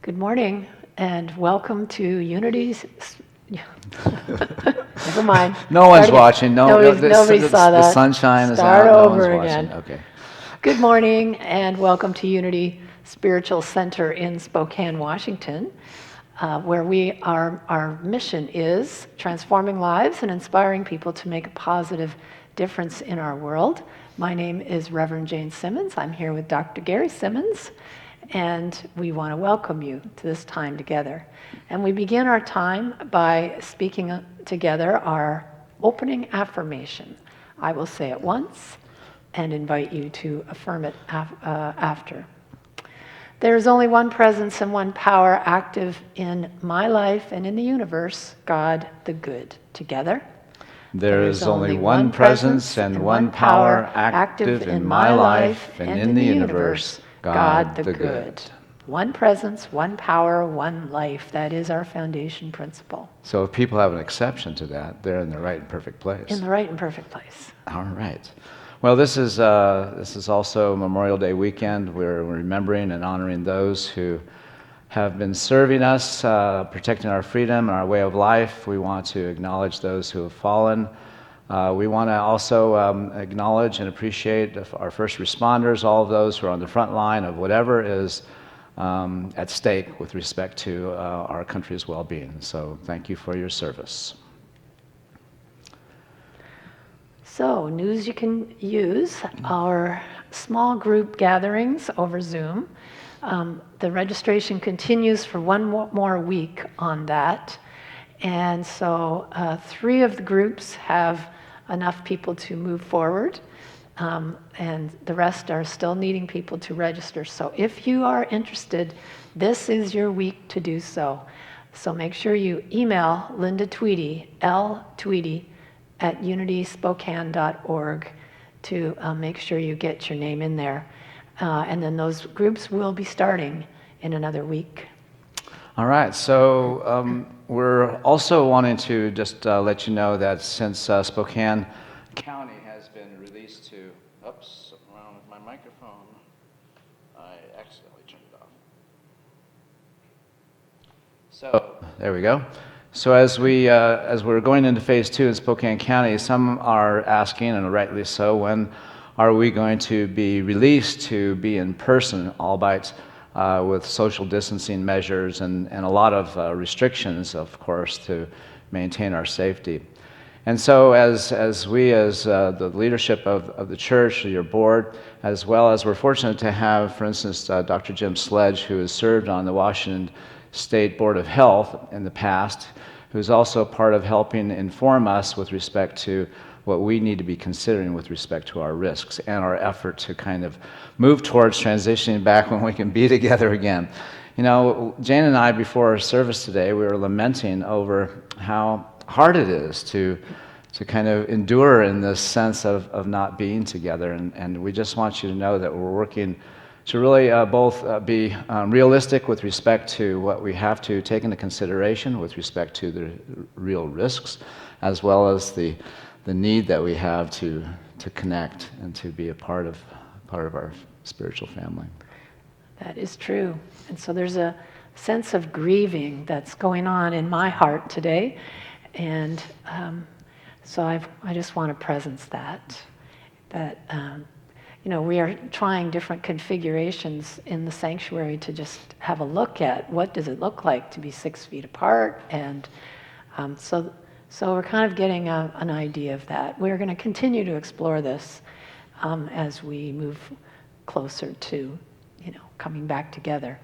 Good morning and welcome to Unity's. Never mind. No one's watching. Nobody saw that. The sunshine is Start out. No over one's again. watching. Okay. Good morning and welcome to Unity Spiritual Center in Spokane, Washington, where our mission is transforming lives and inspiring people to make a positive difference in our world. My name is Reverend Jane Simmons. I'm here with Dr. Gary Simmons, and we want to welcome you to this time together. And we begin our time by speaking together our opening affirmation. I will say it once and invite you to affirm it after. There is only one presence and one power active in my life and in the universe, God the Good. Together. There is only one presence and one power active in my life and in the universe, God the Good. One presence, one power, one life. That is our foundation principle. So if people have an exception to that, they're in the right and perfect place. In the right and perfect place. All right. Well, this is also Memorial Day weekend. We're remembering and honoring those who have been serving us, protecting our freedom and our way of life. We want to acknowledge those who have fallen. We want to also acknowledge and appreciate our first responders, all of those who are on the front line of whatever is at stake with respect to our country's well-being. So thank you for your service. So, news you can use, our small group gatherings over Zoom. The registration continues for one more week on that. And so 3 of the groups have enough people to move forward, and the rest are still needing people to register. So if you are interested, this is your week to do so. So make sure you email Linda Tweedy, l.tweedy@unityspokane.org to make sure you get your name in there. And then those groups will be starting in another week. All right, so we're also wanting to just let you know that since Spokane County has been released to, oops, something wrong with my microphone. I accidentally turned it off. So, there we go. So as we're going into phase 2 in Spokane County, some are asking, and rightly so, when are we going to be released to be in person, albeit with social distancing measures and a lot of restrictions, of course, to maintain our safety. And so as we, as the leadership of the church, your board, as well as we're fortunate to have, for instance, Dr. Jim Sledge, who has served on the Washington State Board of Health in the past, who's also part of helping inform us with respect to what we need to be considering with respect to our risks and our effort to kind of move towards transitioning back when we can be together again. You know, Jane and I, before our service today, we were lamenting over how hard it is to kind of endure in this sense of not being together. And we just want you to know that we're working to really both be realistic with respect to what we have to take into consideration with respect to the real risks, as well as the need that we have to connect and to be a part of our spiritual family. That is true. And so there's a sense of grieving that's going on in my heart today. And so I just want to presence that we are trying different configurations in the sanctuary to just have a look at what does it look like to be 6 feet apart. And so we're kind of getting an idea of that. We're going to continue to explore this as we move closer to, coming back together.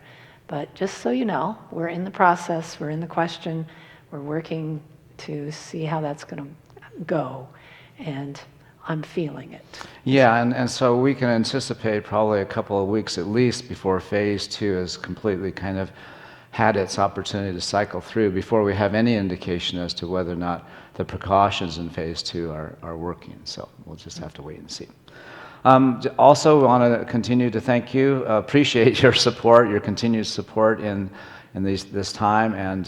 But just so you know, we're in the process, we're in the question, we're working to see how that's going to go, and I'm feeling it. Yeah, and so we can anticipate probably a couple of weeks at least before phase 2 is completely kind of had its opportunity to cycle through before we have any indication as to whether or not the precautions in phase 2 are working. So we'll just have to wait and see. Also, we want to continue to thank you, appreciate your support, your continued support in this time, and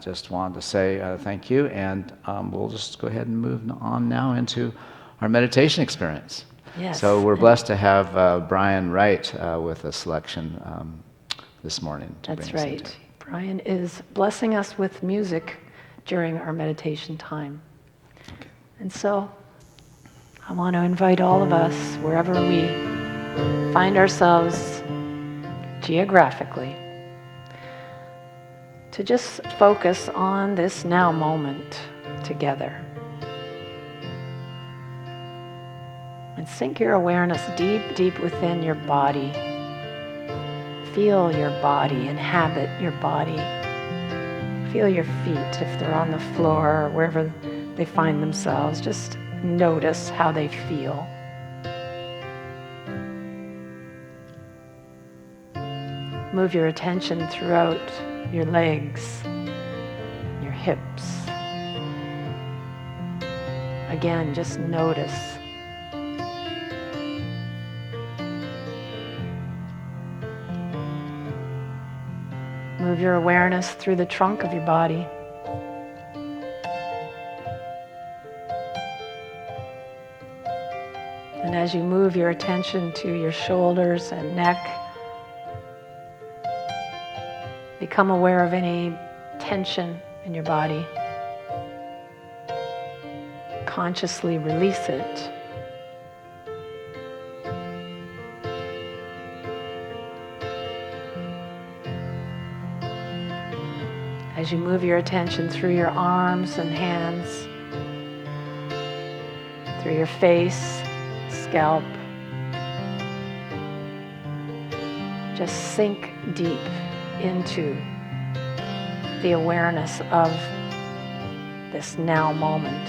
just want to say thank you. And we'll just go ahead and move on now into our meditation experience. Yes. So we're blessed to have Brian Wright with a selection this morning to That's bring us into right. it. Brian is blessing us with music during our meditation time. Okay. And so I want to invite all of us, wherever we find ourselves geographically, to just focus on this now moment together. And sink your awareness deep, deep within your body. Feel your body, inhabit your body. Feel your feet if they're on the floor or wherever they find themselves. Just notice how they feel. Move your attention throughout your legs, your hips. Again, just notice. Move your awareness through the trunk of your body. And as you move your attention to your shoulders and neck, become aware of any tension in your body. Consciously release it. As you move your attention through your arms and hands, through your face, scalp, just sink deep into the awareness of this now moment.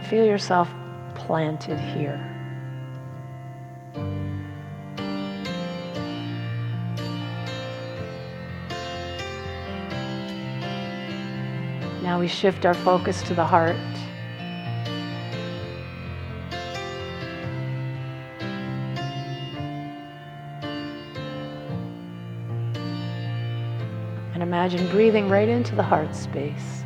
Feel yourself planted here. Now we shift our focus to the heart. And imagine breathing right into the heart space.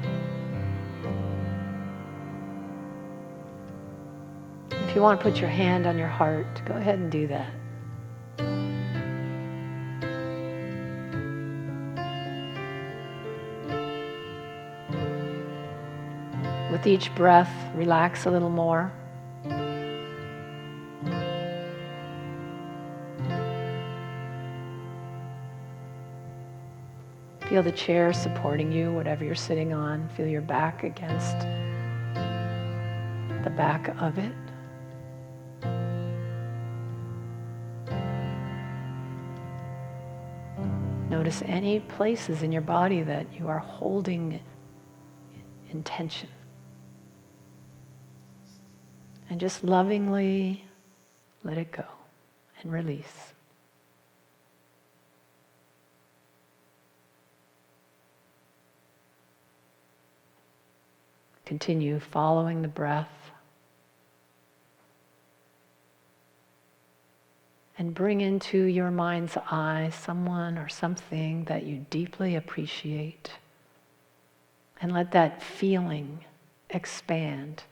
If you want to put your hand on your heart, go ahead and do that. With each breath, relax a little more. Feel the chair supporting you, whatever you're sitting on. Feel your back against the back of it. Notice any places in your body that you are holding in tension. And just lovingly let it go and release. Continue following the breath. And bring into your mind's eye someone or something that you deeply appreciate. And let that feeling expand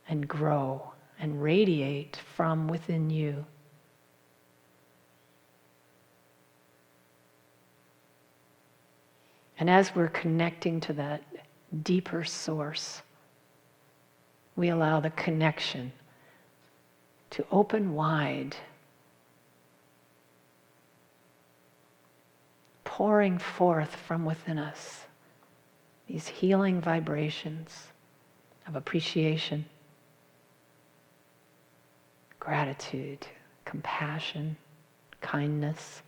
and grow and radiate from within you. And as we're connecting to that deeper source, we allow the connection to open wide, pouring forth from within us these healing vibrations of appreciation, gratitude, compassion, kindness.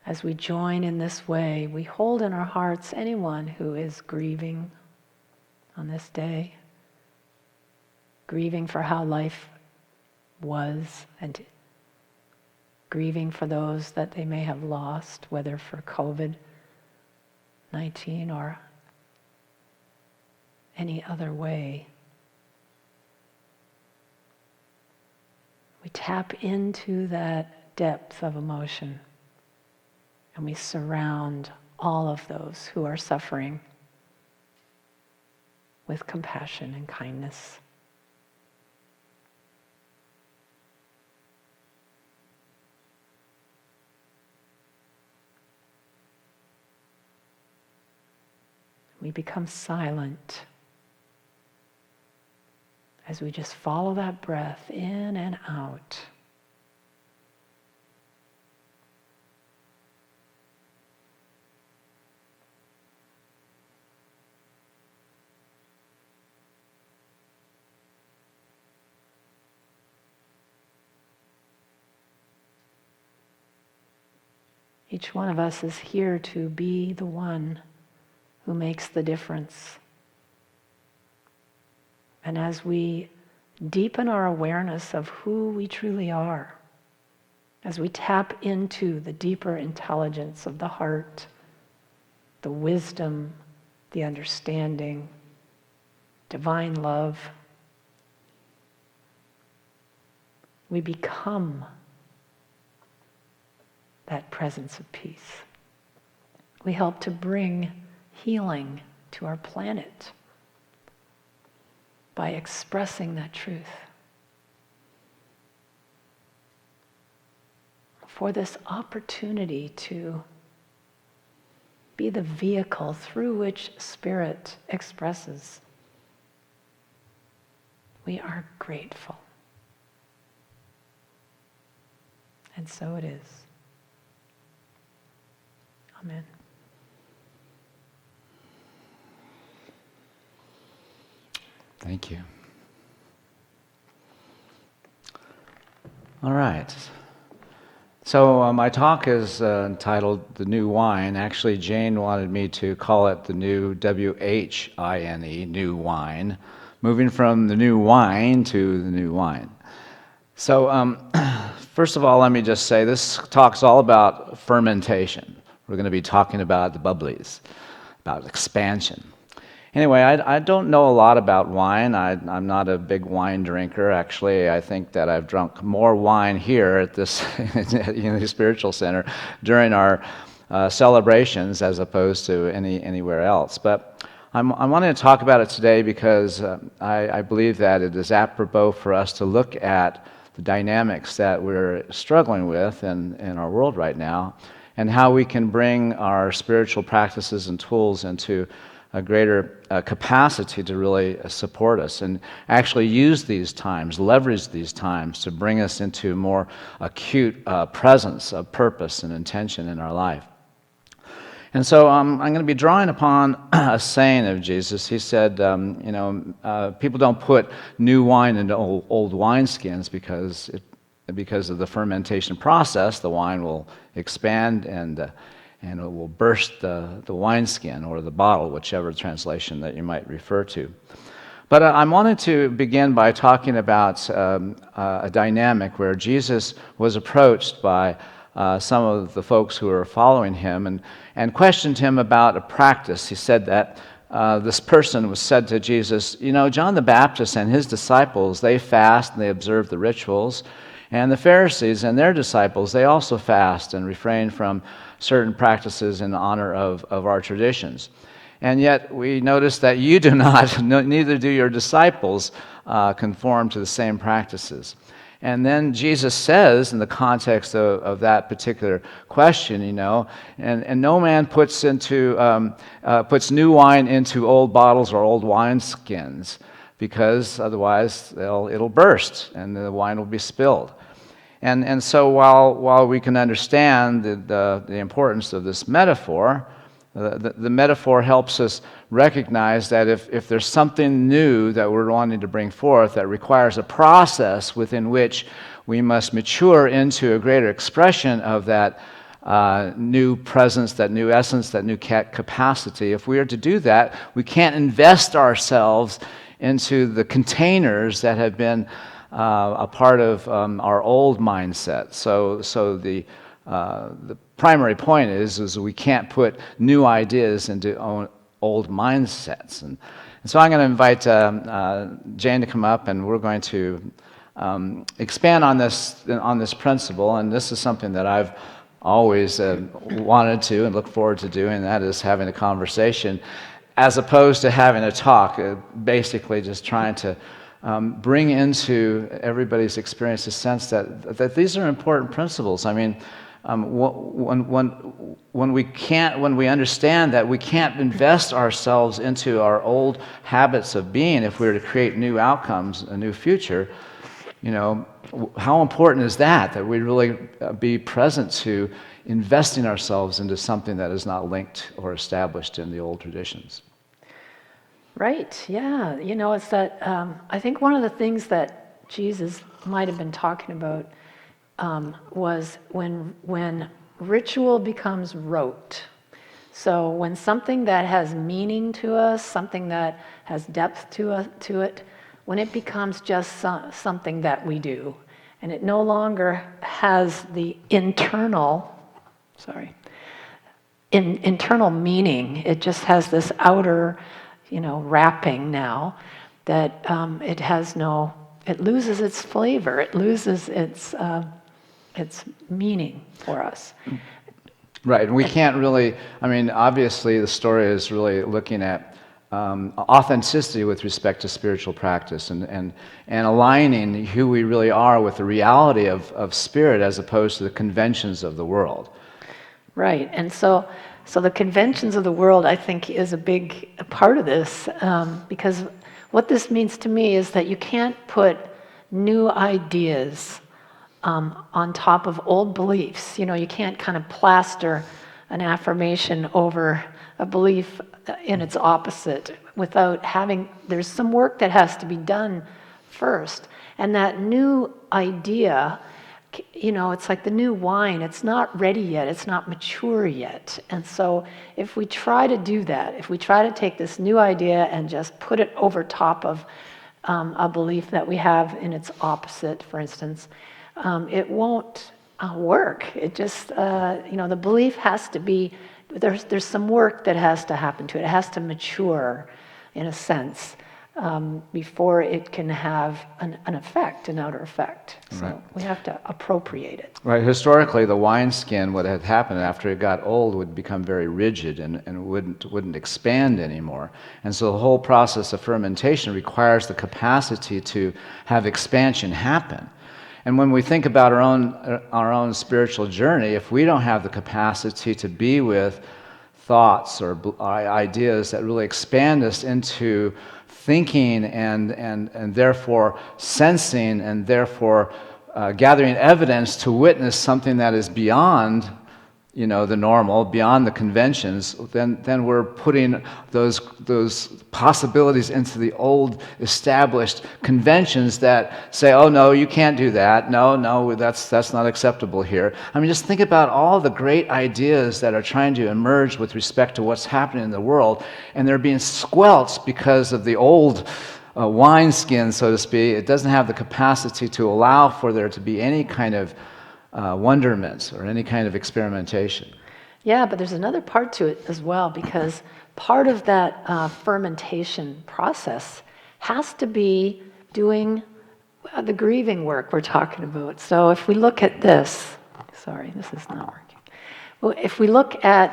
As we join in this way, we hold in our hearts anyone who is grieving on this day, grieving for how life was, and grieving for those that they may have lost, whether for COVID-19 or any other way. We tap into that depth of emotion and we surround all of those who are suffering with compassion and kindness. we become silent as we just follow that breath in and out. Each one of us is here to be the one who makes the difference. And as we deepen our awareness of who we truly are, as we tap into the deeper intelligence of the heart, the wisdom, the understanding, divine love, we become that presence of peace. We help to bring healing to our planet by expressing that truth. For this opportunity to be the vehicle through which Spirit expresses, we are grateful. And so it is. Amen. Thank you. All right. So my talk is entitled The New Wine. Actually, Jane wanted me to call it the new W-H-I-N-E, new wine, moving from the new wine to the new wine. So first of all, let me just say this talk's all about fermentation. We're going to be talking about the bubblies, about expansion. Anyway, I don't know a lot about wine. I'm not a big wine drinker. Actually, I think that I've drunk more wine here at this Unity Spiritual Center during our celebrations as opposed to anywhere else. But I'm wanting to talk about it today because I believe that it is apropos for us to look at the dynamics that we're struggling with in our world right now, and how we can bring our spiritual practices and tools into a greater capacity to really support us and actually use these times, leverage these times to bring us into more acute presence of purpose and intention in our life. And so I'm going to be drawing upon a saying of Jesus. He said, people don't put new wine into old wineskins because of the fermentation process. The wine will expand and it will burst the wineskin or the bottle, whichever translation that you might refer to. But I wanted to begin by talking about a dynamic where Jesus was approached by some of the folks who were following him and questioned him about a practice. He said that this person was said to Jesus, John the Baptist and his disciples, they fast and they observe the rituals. And the Pharisees and their disciples, they also fast and refrain from certain practices in honor of our traditions. And yet we notice that you do not, neither do your disciples conform to the same practices. And then Jesus says, in the context of that particular question, and no man puts new wine into old bottles or old wineskins, because otherwise it'll burst and the wine will be spilled. And so while we can understand the importance of this metaphor, the metaphor helps us recognize that if there's something new that we're wanting to bring forth that requires a process within which we must mature into a greater expression of that new presence, that new essence, that new capacity, if we are to do that, we can't invest ourselves into the containers that have been a part of our old mindset. So the primary point is we can't put new ideas into old mindsets. And so I'm going to invite Jane to come up, and we're going to expand on this principle. And this is something that I've always wanted to and look forward to doing, and that is having a conversation as opposed to having a talk, basically just trying to bring into everybody's experience a sense that these are important principles. I mean, when we understand that we can't invest ourselves into our old habits of being if we're to create new outcomes, a new future, how important is that we really be present to investing ourselves into something that is not linked or established in the old traditions. Right, yeah. It's that, I think one of the things that Jesus might have been talking about was when ritual becomes rote. So when something that has meaning to us, something that has depth to it, when it becomes just something that we do, and it no longer has the internal meaning, it just has this outer, wrapping now, that it loses its flavor, it loses its meaning for us. Right, and we can't really, obviously the story is really looking at authenticity with respect to spiritual practice and aligning who we really are with the reality of spirit as opposed to the conventions of the world. Right, and so the conventions of the world, I think, is a big part of this, because what this means to me is that you can't put new ideas on top of old beliefs. You can't kind of plaster an affirmation over a belief in its opposite without there's some work that has to be done first. And that new idea, it's like the new wine. It's not ready yet. It's not mature yet. And so if we try to do that, if we try to take this new idea and just put it over top of a belief that we have in its opposite, for instance, it won't work. It just, the belief has to be, there's some work that has to happen to it. It has to mature, in a sense, before it can have an effect, an outer effect. So right. We have to appropriate it. Right. Historically, the wineskin, what had happened after it got old, would become very rigid and wouldn't expand anymore. And so the whole process of fermentation requires the capacity to have expansion happen. And when we think about our own spiritual journey, if we don't have the capacity to be with thoughts or ideas that really expand us into thinking and therefore sensing and therefore gathering evidence to witness something that is beyond the normal, beyond the conventions, then we're putting those possibilities into the old established conventions that say, oh no, you can't do that. No, that's not acceptable here. Just think about all the great ideas that are trying to emerge with respect to what's happening in the world, and they're being squelched because of the old wineskin, so to speak. It doesn't have the capacity to allow for there to be any kind of wonderment or any kind of experimentation. Yeah, but there's another part to it as well, because part of that fermentation process has to be doing the grieving work we're talking about. So if we look at this, this is not working. Well, if we look at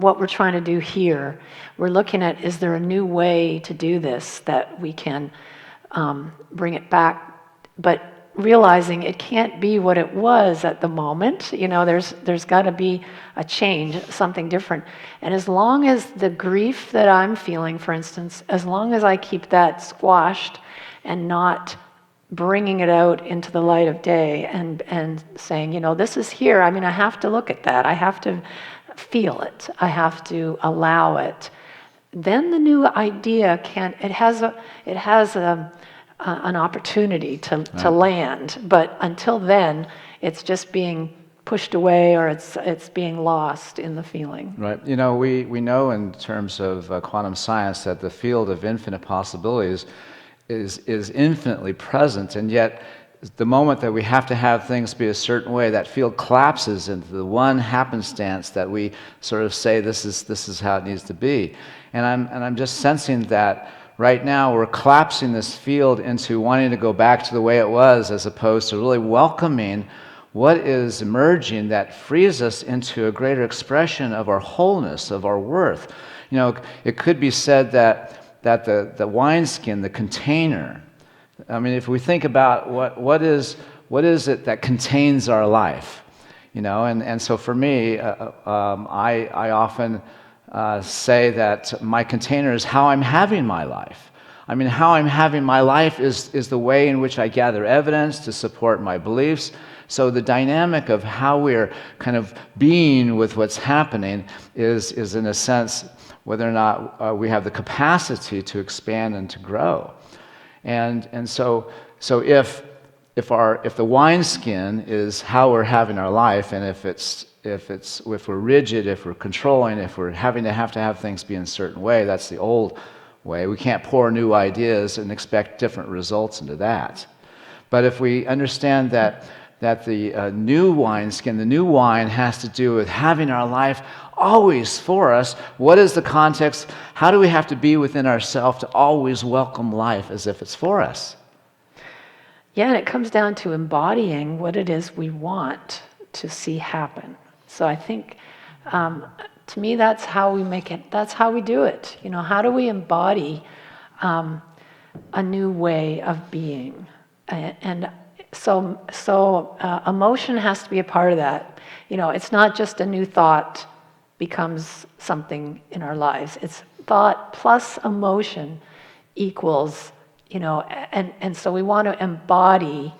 what we're trying to do here, we're looking at, is there a new way to do this that we can bring it back, but realizing it can't be what it was at the moment. There's got to be a change, something different. And as long as the grief that I'm feeling, for instance, as long as I keep that squashed and not bringing it out into the light of day and saying, this is here. I have to look at that. I have to feel it. I have to allow it. Then the new idea has an opportunity to land, but until then, it's just being pushed away, or it's being lost in the feeling. Right. We know in terms of quantum science that the field of infinite possibilities is infinitely present, and yet the moment that we have to have things be a certain way, that field collapses into the one happenstance that we sort of say this is how it needs to be. And I'm just sensing that right now we're collapsing this field into wanting to go back to the way it was, as opposed to really welcoming what is emerging that frees us into a greater expression of our wholeness, of our worth. It could be said that the wineskin, the container, if we think about what is it that contains our life, And so for me, I often say that my container is how I'm having my life. I mean, how I'm having my life is the way in which I gather evidence to support my beliefs. So the dynamic of how we're kind of being with what's happening is in a sense, whether or not we have the capacity to expand and to grow. And so if the wineskin is how we're having our life, and if we're rigid, if we're controlling, if we're having to have things be in a certain way, that's the old way. We can't pour new ideas and expect different results into that. But if we understand that the new wineskin, the new wine, has to do with having our life always for us, what is the context? How do we have to be within ourselves to always welcome life as if it's for us? Yeah, and it comes down to embodying what it is we want to see happen. So I think, to me, that's how we make it. That's how we do it. How do we embody a new way of being? And so emotion has to be a part of that. It's not just a new thought becomes something in our lives. It's thought plus emotion equals, and so we want to embody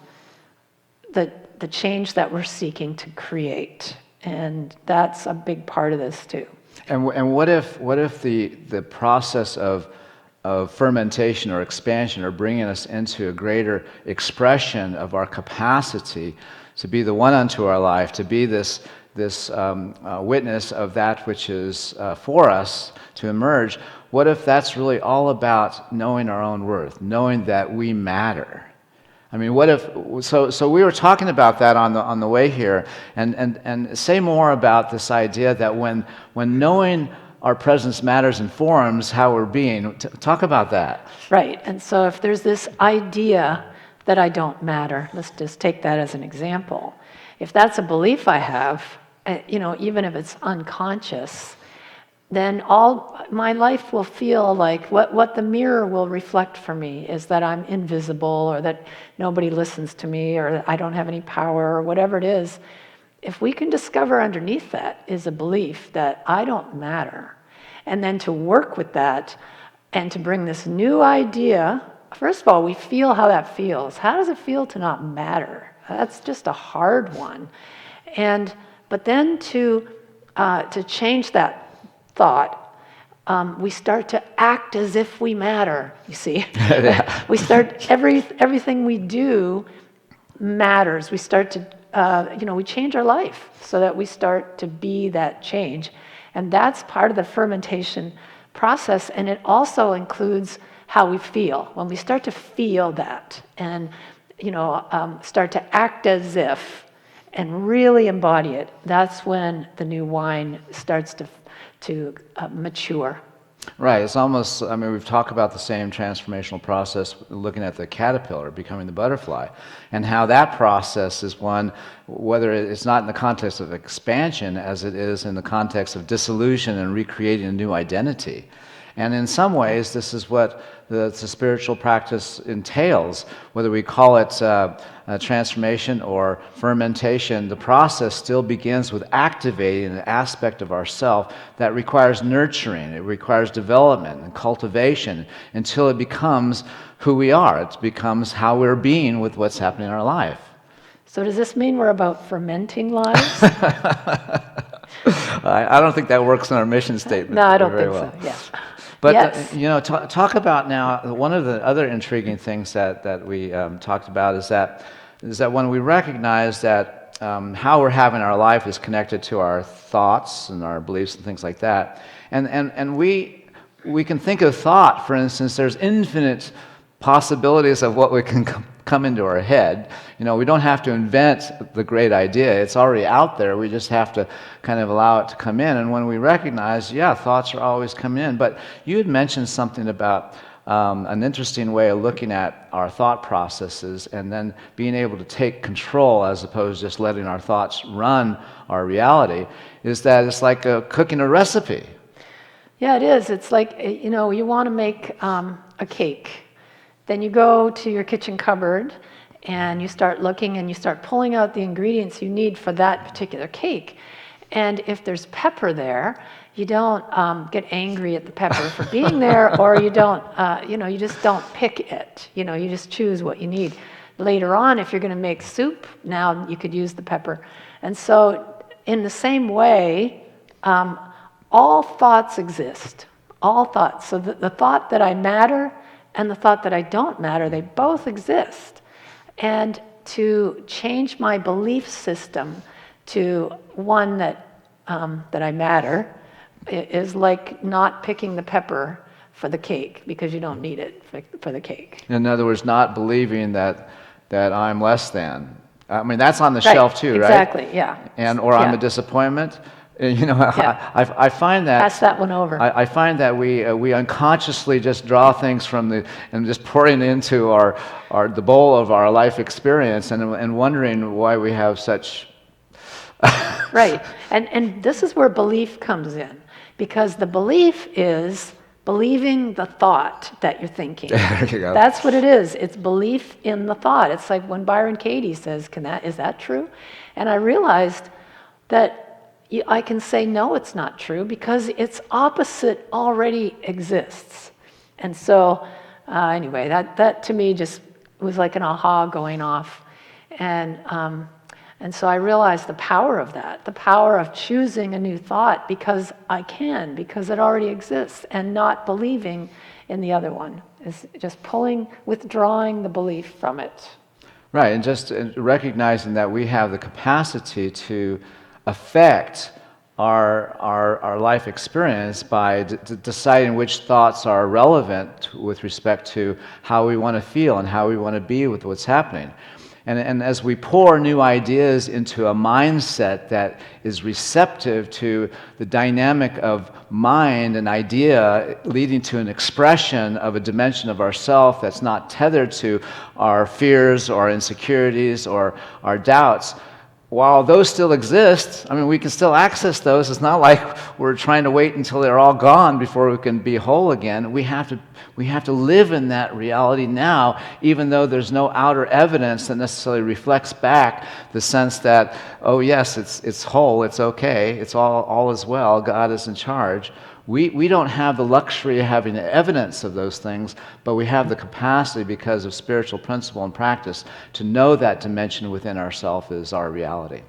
the change that we're seeking to create. And that's a big part of this too. And what if the process of fermentation or expansion or bringing us into a greater expression of our capacity to be the one unto our life, to be this witness of that which is for us to emerge, what if that's really all about knowing our own worth, knowing that we matter? I mean, what if, so we were talking about that on the way here, and say more about this idea that when knowing our presence matters informs how we're being. Talk about that. Right, and so if there's this idea that I don't matter, let's just take that as an example. If that's a belief I have, even if it's unconscious, then all my life will feel like what the mirror will reflect for me is that I'm invisible, or that nobody listens to me, or that I don't have any power, or whatever it is. If we can discover underneath that is a belief that I don't matter, and then to work with that and to bring this new idea, first of all, we feel how that feels. How does it feel to not matter? That's just a hard one. But then to change that thought, we start to act as if we matter, you see. We start, everything we do matters. We start to, we change our life so that we start to be that change. And that's part of the fermentation process, and it also includes how we feel. When we start to feel that and, start to act as if and really embody it, that's when the new wine starts to mature. Right. It's almost, we've talked about the same transformational process looking at the caterpillar becoming the butterfly, and how that process is one, whether it's not in the context of expansion as it is in the context of dissolution and recreating a new identity. And in some ways, this is what the spiritual practice entails. Whether we call it transformation or fermentation, the process still begins with activating an aspect of ourself that requires nurturing, it requires development and cultivation until it becomes who we are. It becomes how we're being with what's happening in our life. So does this mean we're about fermenting lives? I don't think that works in our mission statement. No, I don't very think well. so, yeah. But, yes. Talk about now, one of the other intriguing things that we talked about is that when we recognize that how we're having our life is connected to our thoughts and our beliefs and things like that, and we can think of thought, for instance, there's infinite possibilities of what we can come into our head. We don't have to invent the great idea. It's already out there. We just have to kind of allow it to come in. And when we recognize, thoughts are always coming in. But you had mentioned something about an interesting way of looking at our thought processes and then being able to take control as opposed to just letting our thoughts run our reality, is that it's like cooking a recipe. Yeah, it is. It's like, you want to make a cake. Then you go to your kitchen cupboard and you start looking and you start pulling out the ingredients you need for that particular cake. And if there's pepper there, you don't get angry at the pepper for being there, or you don't, you just don't pick it. You just choose what you need. Later on, if you're going to make soup, now you could use the pepper. And so in the same way, all thoughts exist. All thoughts. So the thought that I matter and the thought that I don't matter, they both exist. And to change my belief system to one that I matter is like not picking the pepper for the cake because you don't need it for the cake. In other words, not believing that I'm less than. I mean, that's on the shelf too, right? Exactly, yeah. Or I'm a disappointment. I find that pass that one over. I find that we unconsciously just draw things from and just pouring into the bowl of our life experience and wondering why we have such. Right, and this is where belief comes in, because the belief is believing the thought that you're thinking. There you go. That's what it is. It's belief in the thought. It's like when Byron Katie says, is that true? And I realized that I can say, no, it's not true, because its opposite already exists. And so, anyway, that to me just was like an aha going off. And so I realized the power of that, the power of choosing a new thought because because it already exists, and not believing in the other one, is just withdrawing the belief from it. Right, and just recognizing that we have the capacity to affect our life experience by deciding which thoughts are relevant with respect to how we want to feel and how we want to be with what's happening. And as we pour new ideas into a mindset that is receptive to the dynamic of mind and idea leading to an expression of a dimension of ourself that's not tethered to our fears or insecurities or our doubts, while those still exist, I mean, we can still access those. It's not like we're trying to wait until they're all gone before we can be whole again. We have to live in that reality now, even though there's no outer evidence that necessarily reflects back the sense that, oh yes, it's whole, it's okay, it's all is well, God is in charge. We don't have the luxury of having evidence of those things, but we have the capacity, because of spiritual principle and practice, to know that dimension within ourselves is our reality.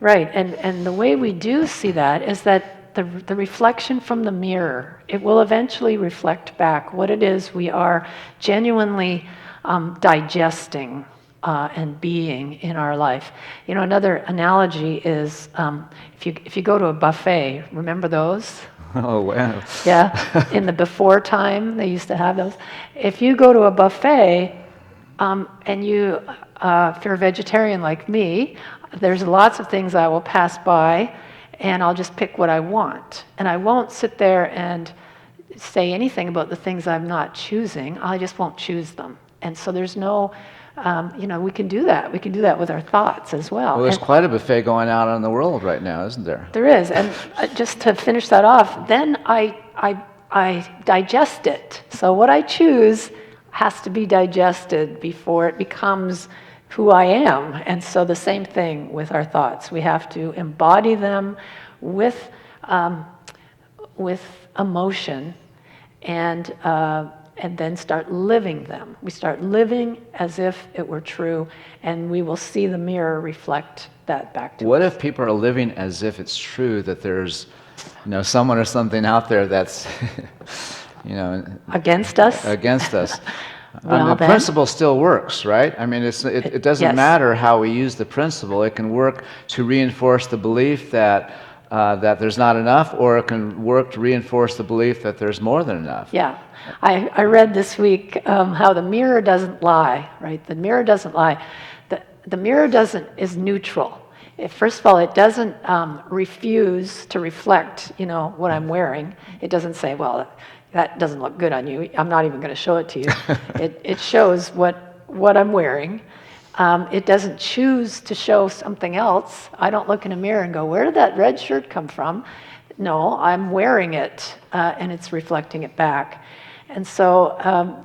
Right, and the way we do see that is that the reflection from the mirror, it will eventually reflect back what it is we are genuinely digesting and being in our life. Another analogy is if you go to a buffet, remember those? Oh, wow. Yeah, in the before time, they used to have those. If you go to a buffet, and if you're a vegetarian like me, there's lots of things I will pass by, and I'll just pick what I want. And I won't sit there and say anything about the things I'm not choosing. I just won't choose them. And so there's no, we can do that. We can do that with our thoughts as well. Well, there's quite a buffet going on in the world right now, isn't there? There is. And just to finish that off, then I digest it. So what I choose has to be digested before it becomes who I am. And so the same thing with our thoughts. We have to embody them with emotion and then start living them. We start living as if it were true, and we will see the mirror reflect that back to us. What if people are living as if it's true that there's, someone or something out there that's, against us? Against us. Well, the principle still works, right? I mean, it doesn't yes. matter how we use the principle. It can work to reinforce the belief that there's not enough, or it can work to reinforce the belief that there's more than enough. Yeah. I read this week how the mirror doesn't lie, right? The mirror doesn't lie. The mirror is neutral. First of all, it doesn't refuse to reflect, what I'm wearing. It doesn't say, well, that doesn't look good on you. I'm not even going to show it to you. It shows what I'm wearing. It doesn't choose to show something else. I don't look in a mirror and go, where did that red shirt come from? No, I'm wearing it, and it's reflecting it back. And so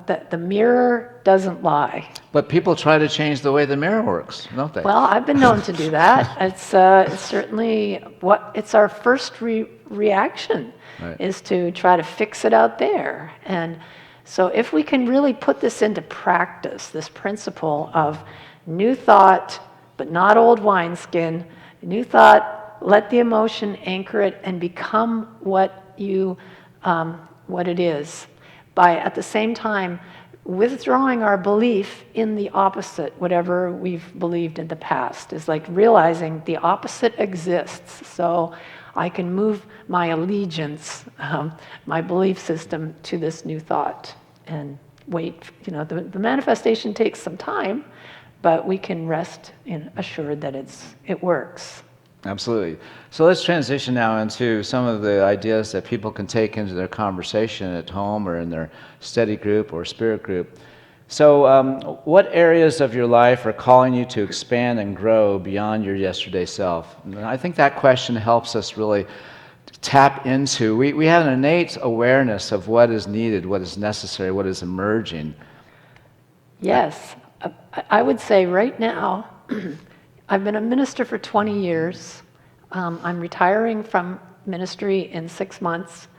the mirror doesn't lie. But people try to change the way the mirror works, don't they? Well, I've been known to do that. It's certainly it's our first reaction Right. is to try to fix it out there. And so if we can really put this into practice, this principle of new thought, but not old wineskin, new thought, let the emotion anchor it and become what it is, by at the same time withdrawing our belief in the opposite, whatever we've believed in the past, is like realizing the opposite exists. So I can move my allegiance, my belief system to this new thought and wait. The manifestation takes some time, but we can rest assured that it works. Absolutely. So let's transition now into some of the ideas that people can take into their conversation at home or in their study group or spirit group. So what areas of your life are calling you to expand and grow beyond your yesterday self? And I think that question helps us really tap into, we have an innate awareness of what is needed, what is necessary, what is emerging. Yes. I would say right now, I've been a minister for 20 years. I'm retiring from ministry in 6 months.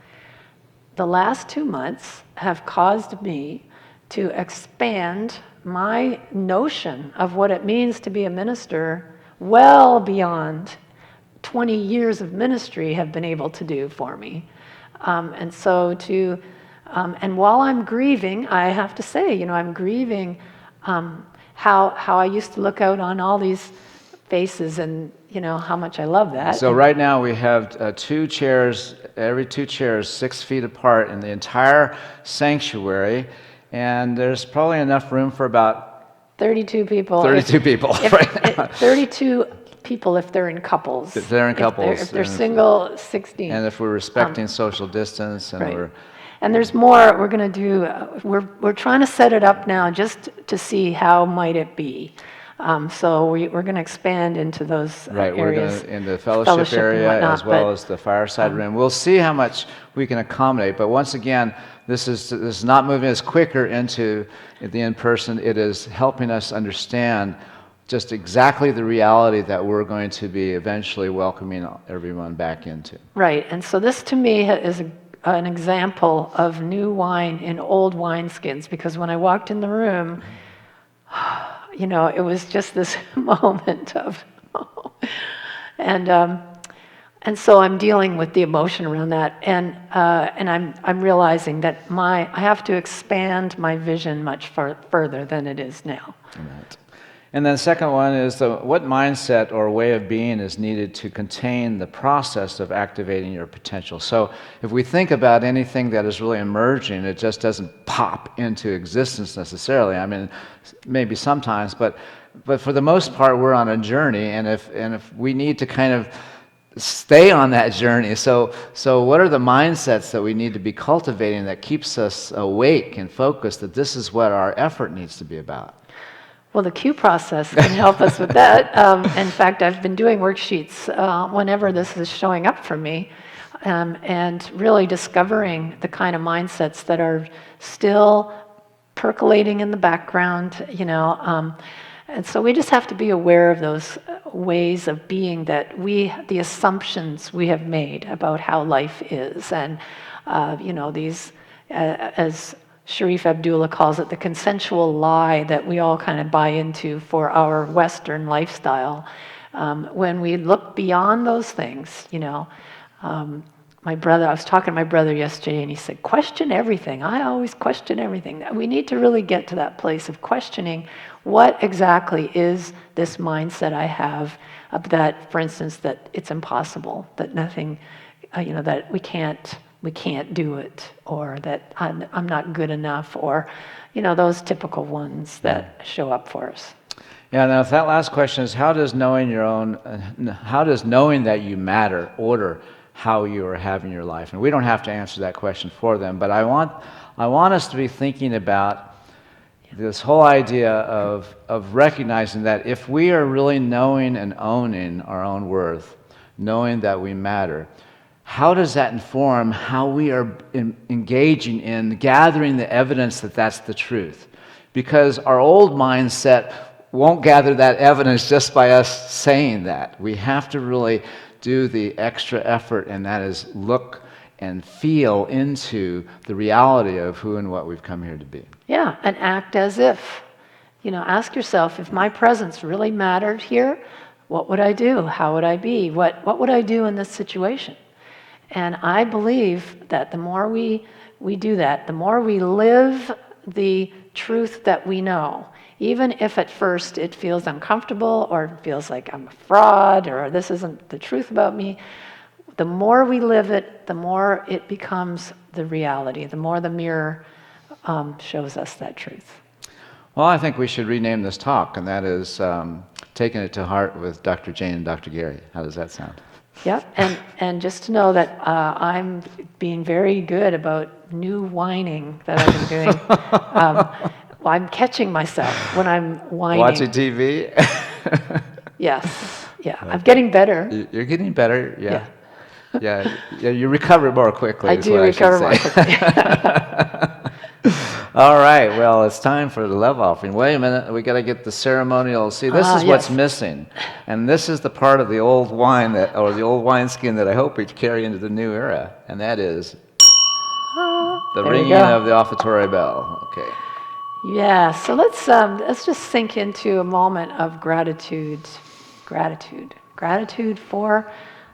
The last 2 months have caused me to expand my notion of what it means to be a minister well beyond 20 years of ministry have been able to do for me. And while I'm grieving, I have to say, I'm grieving how I used to look out on all these faces and how much I love that. So right now we have 2 chairs, every 2 chairs 6 feet apart in the entire sanctuary, and there's probably enough room for about 32 people. 32 people right now. 32 people if they're in couples. If they're in couples. If they're single, 16. And if we're respecting social distance and right. And there's more we're going to do. We're trying to set it up now just to see how might it be. So we're going to expand into those right, areas. we're going to in the fellowship area whatnot, as well as the fireside room. We'll see how much we can accommodate. But once again, this is not moving us quicker into the in-person. It is helping us understand just exactly the reality that we're going to be eventually welcoming everyone back into. Right, and so this to me is an example of new wine in old wineskins, because when I walked in the room, it was just this moment of, and so I'm dealing with the emotion around that, and I'm realizing that I have to expand my vision much further than it is now. Right. And then the second one is what mindset or way of being is needed to contain the process of activating your potential. So if we think about anything that is really emerging, it just doesn't pop into existence necessarily. I mean, maybe sometimes, but for the most part, we're on a journey, and if we need to kind of stay on that journey, so what are the mindsets that we need to be cultivating that keeps us awake and focused that this is what our effort needs to be about? Well, the Q process can help us with that. In fact, I've been doing worksheets whenever this is showing up for me, and really discovering the kind of mindsets that are still percolating in the background, and so we just have to be aware of those ways of being that the assumptions we have made about how life is, and these, as Sharif Abdullah calls it, the consensual lie that we all kind of buy into for our Western lifestyle. When we look beyond those things, I was talking to my brother yesterday, and he said, question everything. I always question everything. We need to really get to that place of questioning what exactly is this mindset I have of that, for instance, that it's impossible, that nothing, that we can't do it, or that I'm not good enough, or those typical ones that show up for us. Yeah. Now, that last question is, how does knowing that you matter order how you are having your life? And we don't have to answer that question for them, but I want us to be thinking about this whole idea of recognizing that if we are really knowing and owning our own worth, knowing that we matter, how does that inform how we are engaging in gathering the evidence that that's the truth? Because our old mindset won't gather that evidence just by us saying that. We have to really do the extra effort, and that is look and feel into the reality of who and what we've come here to be. Yeah, and act as if. Ask yourself, if my presence really mattered here, what would I do? How would I be? What would I do in this situation? And I believe that the more we do that, the more we live the truth that we know, even if at first it feels uncomfortable or it feels like I'm a fraud or this isn't the truth about me, the more we live it, the more it becomes the reality, the more the mirror shows us that truth. Well, I think we should rename this talk, and that is Taking It to Heart with Dr. Jane and Dr. Gary. How does that sound? Yep, and just to know that I'm being very good about new whining that I've been doing. Well, I'm catching myself when I'm whining. Watching TV? Yes, yeah, I'm getting better. You're getting better, yeah. Yeah, you recover more quickly. I do recover more quickly. All right, well, it's time for the love offering. Wait a minute, we got to get the ceremonial. See, this is what's missing. And this is the part of the old wine or the old wineskin that I hope we carry into the new era. And that is the ringing of the offertory bell. Okay. Yeah, so let's just sink into a moment of gratitude for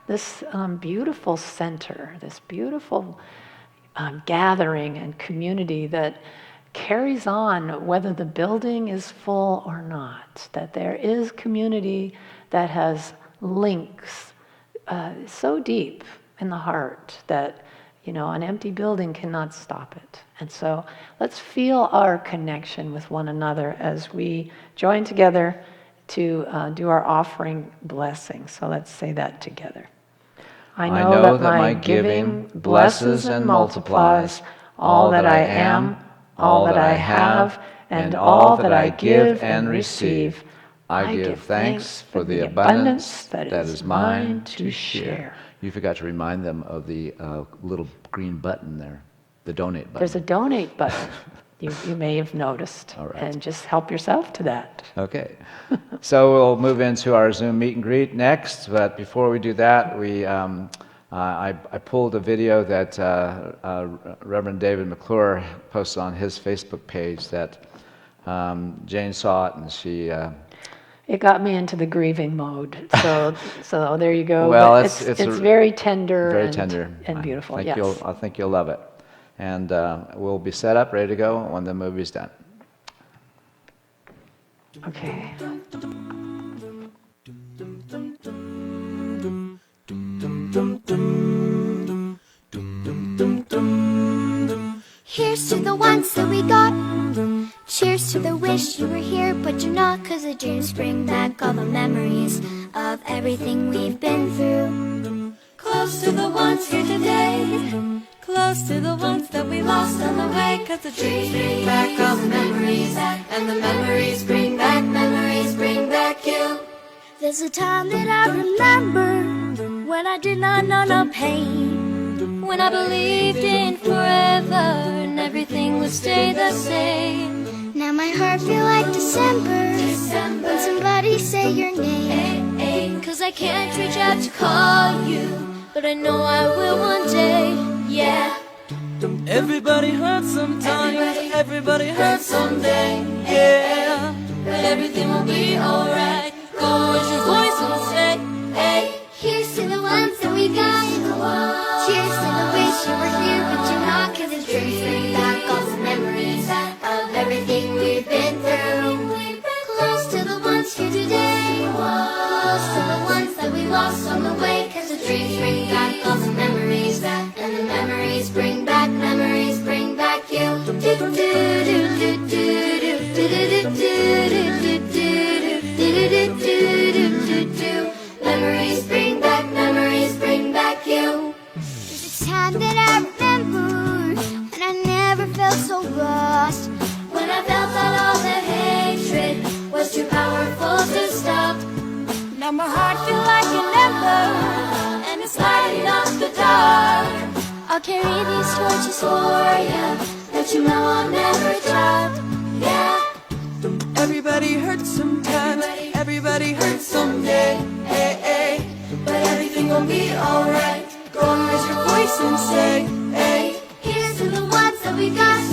this beautiful center, this beautiful gathering and community that carries on whether the building is full or not, that there is community that has links so deep in the heart that an empty building cannot stop it. And so let's feel our connection with one another as we join together to do our offering blessing. So let's say that together. I know that my giving blesses and multiplies all that I am, all that I have, and all that I give and receive. I give thanks for the abundance that is mine to share. You forgot to remind them of the little green button there, the donate button. There's a donate button. You may have noticed. All right. And just help yourself to that. Okay. So we'll move into our Zoom meet and greet next. But before we do that, I pulled a video that Reverend David McClure posted on his Facebook page that Jane saw it, and she... It got me into the grieving mode. So there you go. Well, it's very tender, and beautiful. I think you'll love it. And we'll be set up, ready to go when the movie's done. Okay. Here's to the ones that we got. Cheers to the wish you were here, but you're not. 'Cause the dreams bring back all the memories of everything we've been through. Close to the ones here today, close to the ones that we lost on the way. 'Cause the dreams bring back all the memories, and the memories bring back you. There's a time that I remember when I did not know no pain, when I believed in forever and everything would stay the same. Now my heart feel like December when somebody say your name. 'Cause I can't reach out to call you, but I know I will one day, yeah. Everybody hurts sometimes, everybody hurts someday, yeah. But everything will be alright. Go as your voice will say, hey. Here's to the ones that we got. Cheers to the wish you were here, but you're not. 'Cause the dreams bring back all the memories of everything we've been through. Close to the ones here today, close to the ones that we lost on the way. 'Cause the dreams bring back all the memories, and the memories bring back you. Do do do do do do do do do do. Memories bring back you. There's a time that I remember when I never felt so lost, when I felt that all the hatred was too powerful to stop. Now my heart feels like an ember, and it's lighting up the dark. I'll carry these torches for ya. Let you know I'll never drop. Yeah. Everybody hurts sometimes, everybody hurts someday. Hey, hey. But everything gon' be alright. Go and raise your voice and say, hey. Here's to the ones that we got.